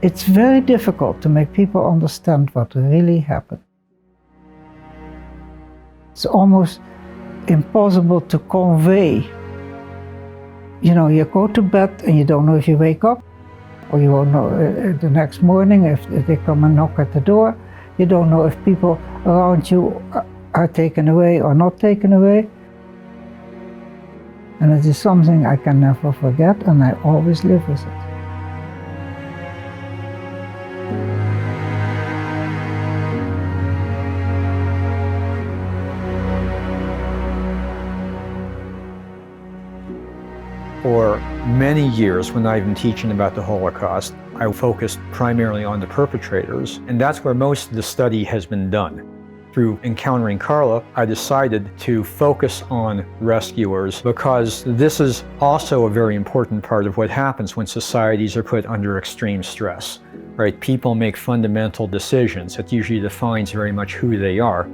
It's very difficult to make people understand what really happened. It's almost impossible to convey. You know, you go to bed and you don't know if you wake up, or you won't know the next morning if they come and knock at the door. You don't know if people around you are taken away or not taken away. And it is something I can never forget, and I always live with it. For many years, when I've been teaching about the Holocaust, I focused primarily on the perpetrators, and that's where most of the study has been done. Through encountering Carla, I decided to focus on rescuers because this is also a very important part of what happens when societies are put under extreme stress, right? People make fundamental decisions that usually defines very much who they are.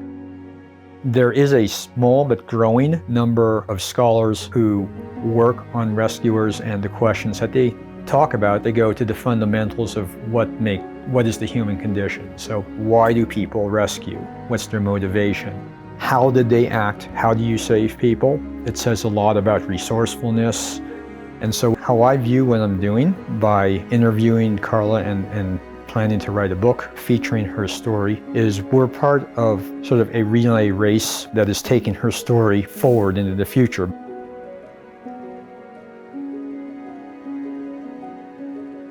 There is a small but growing number of scholars who work on rescuers, and the questions that they talk about, they go to the fundamentals of what is the human condition. So why do people rescue? What's their motivation? How did they act? How do you save people? It says a lot about resourcefulness. And so how I view what I'm doing by interviewing Carla and planning to write a book featuring her story is we're part of sort of a relay race that is taking her story forward into the future.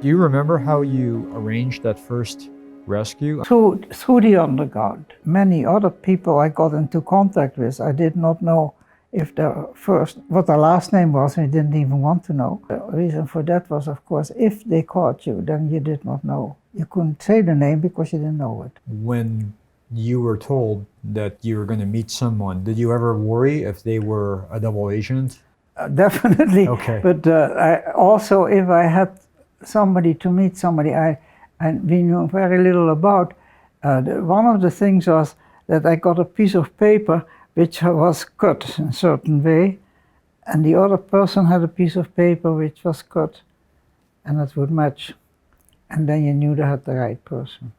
Do you remember how you arranged that first rescue? Through the underground. Many other people I got into contact with, I did not know if what their last name was, and I didn't even want to know. The reason for that was, of course, if they caught you, then you did not know. You couldn't say the name because you didn't know it. When you were told that you were going to meet someone, did you ever worry if they were a double agent? Definitely. Okay. But also, if I had somebody to meet somebody we knew very little about, one of the things was that I got a piece of paper which was cut in a certain way, and the other person had a piece of paper which was cut, and it would match. And then you knew they had the right person.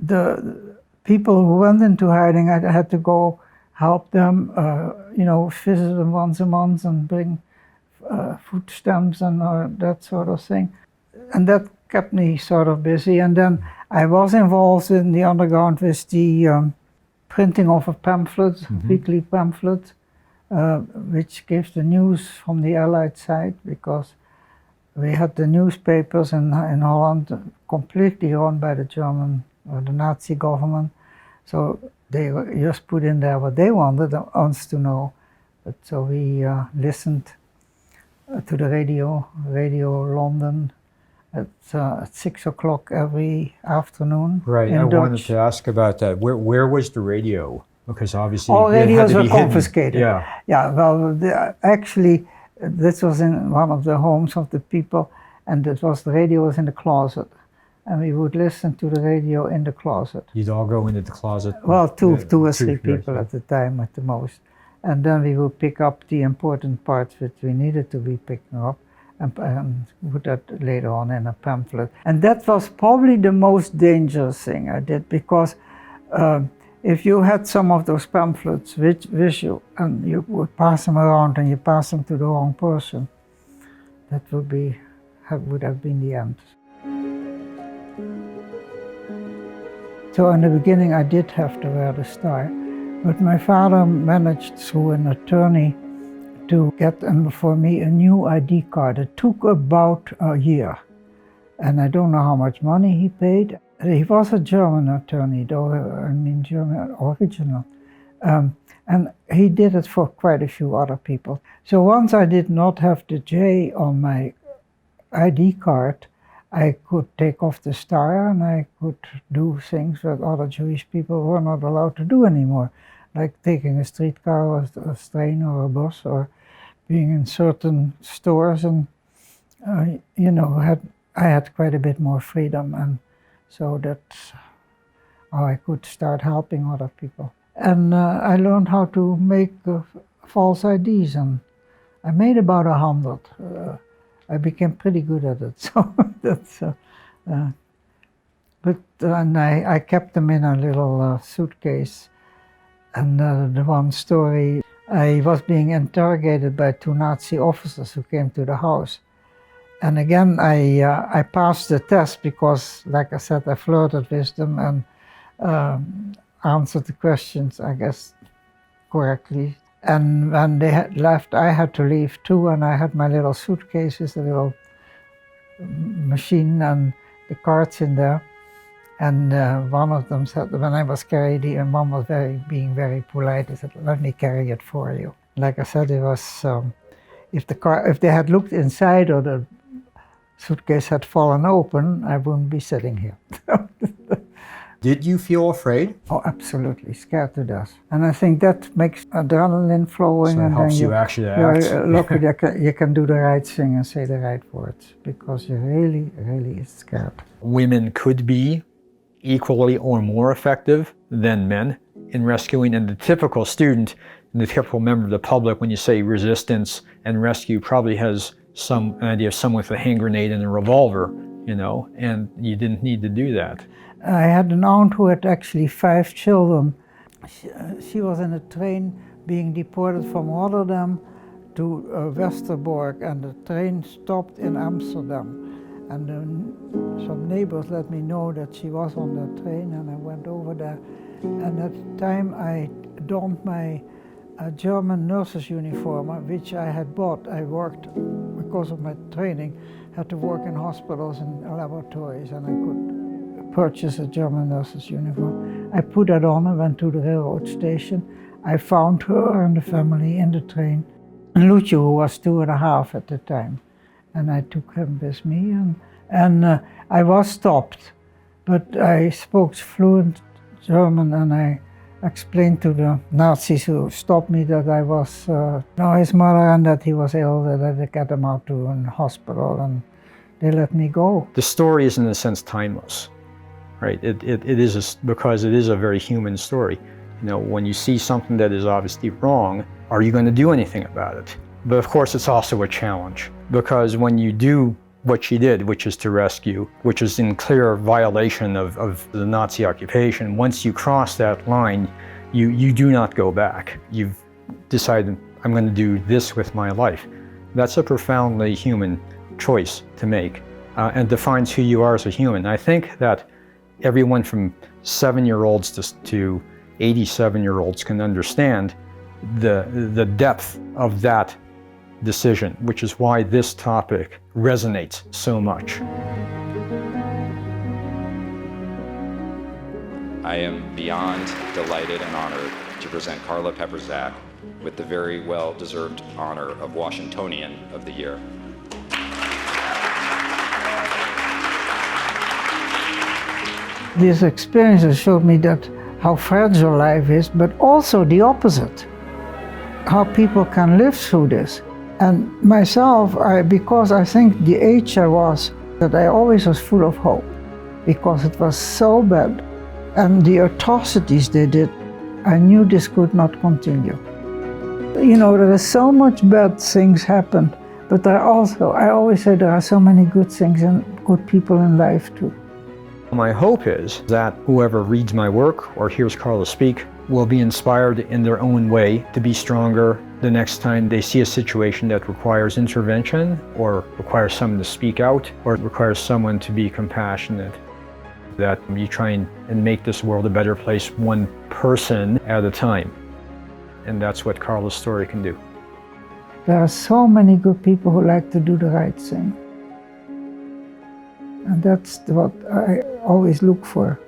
The people who went into hiding, I had to go help them, visit them once a month and bring food stamps and that sort of thing. And that kept me sort of busy. And then I was involved in the underground with the printing of a pamphlet, weekly pamphlet, which gave the news from the Allied side, because we had the newspapers in Holland completely run by the German or the Nazi government. So they just put in there what they wanted us to know. But so we listened to the Radio London at 6 o'clock every afternoon. Right, in I Dutch. wanted to ask about that. Where was the radio? Because obviously all it had radios to were be hidden. confiscated. Yeah. Well, actually, this was in one of the homes of the people, and the radio was in the closet, and we would listen to the radio in the closet. You'd all go into the closet? Well, two or three people right. at the time at the most. And then we would pick up the important parts which we needed to be picking up and put that later on in a pamphlet. And that was probably the most dangerous thing I did, because if you had some of those pamphlets with you and you would pass them around and you pass them to the wrong person, that would have been the end. So in the beginning I did have to wear the star, but my father managed through an attorney to get for me a new ID card. It took about a year, and I don't know how much money he paid. He was a German attorney, though, German original. And he did it for quite a few other people. So once I did not have the J on my ID card, I could take off the star and I could do things that other Jewish people were not allowed to do anymore, like taking a streetcar or a train or a bus, or being in certain stores, and I had quite a bit more freedom, and so that's how I could start helping other people. And I learned how to make false IDs, and I made about 100. I became pretty good at it, so that's But and I kept them in a little suitcase. And the one story, I was being interrogated by 2 Nazi officers who came to the house. And again, I passed the test because, like I said, I flirted with them and answered the questions, I guess, correctly. And when they had left, I had to leave too, and I had my little suitcase with the little machine and the cards in there. And one of them said, when I was carried, and one was being very polite, he said, "Let me carry it for you." Like I said, it was, if they had looked inside or the suitcase had fallen open, I wouldn't be sitting here. Did you feel afraid? Oh, absolutely, scared to death. And I think that makes adrenaline flowing. So it and helps then you actually act. You're lucky that you can do the right thing and say the right words, because you're really, really scared. Women could be equally or more effective than men in rescuing, and the typical student, the typical member of the public, when you say resistance and rescue, probably has an idea of someone with a hand grenade and a revolver, you know, and you didn't need to do that. I had an aunt who had actually 5 children. She was in a train being deported from Rotterdam to Westerbork, and the train stopped in Amsterdam. And some neighbors let me know that she was on the train, and I went over there. And at the time I donned my German nurse's uniform, which I had bought. I worked, because of my training, had to work in hospitals and laboratories, and I could purchase a German nurse's uniform. I put that on and went to the railroad station. I found her and the family in the train. And Lucio, who was 2.5 at the time, and I took him with me, and I was stopped, but I spoke fluent German, and I explained to the Nazis who stopped me that I was his mother, and that he was ill, that I had got him out to a hospital, and they let me go. The story is in a sense timeless, right? It is because it is a very human story. You know, when you see something that is obviously wrong, are you going to do anything about it? But of course, it's also a challenge, because when you do what she did, which is to rescue, which is in clear violation of the Nazi occupation, once you cross that line, you do not go back. You've decided, I'm going to do this with my life. That's a profoundly human choice to make, and defines who you are as a human. I think that everyone from 7-year-olds to 87-year-olds can understand the depth of that decision, which is why this topic resonates so much. I am beyond delighted and honored to present Carla Peperzak with the very well-deserved honor of Washingtonian of the Year. These experiences showed me that how fragile life is, but also the opposite, how people can live through this. And myself, because I think the age I was, that I always was full of hope, because it was so bad. And the atrocities they did, I knew this could not continue. You know, there is so much bad things happen, but I always say there are so many good things and good people in life too. My hope is that whoever reads my work or hears Carla speak will be inspired in their own way to be stronger the next time they see a situation that requires intervention, or requires someone to speak out, or requires someone to be compassionate. That you try and make this world a better place, one person at a time. And that's what Carla's story can do. There are so many good people who like to do the right thing. And that's what I always look for.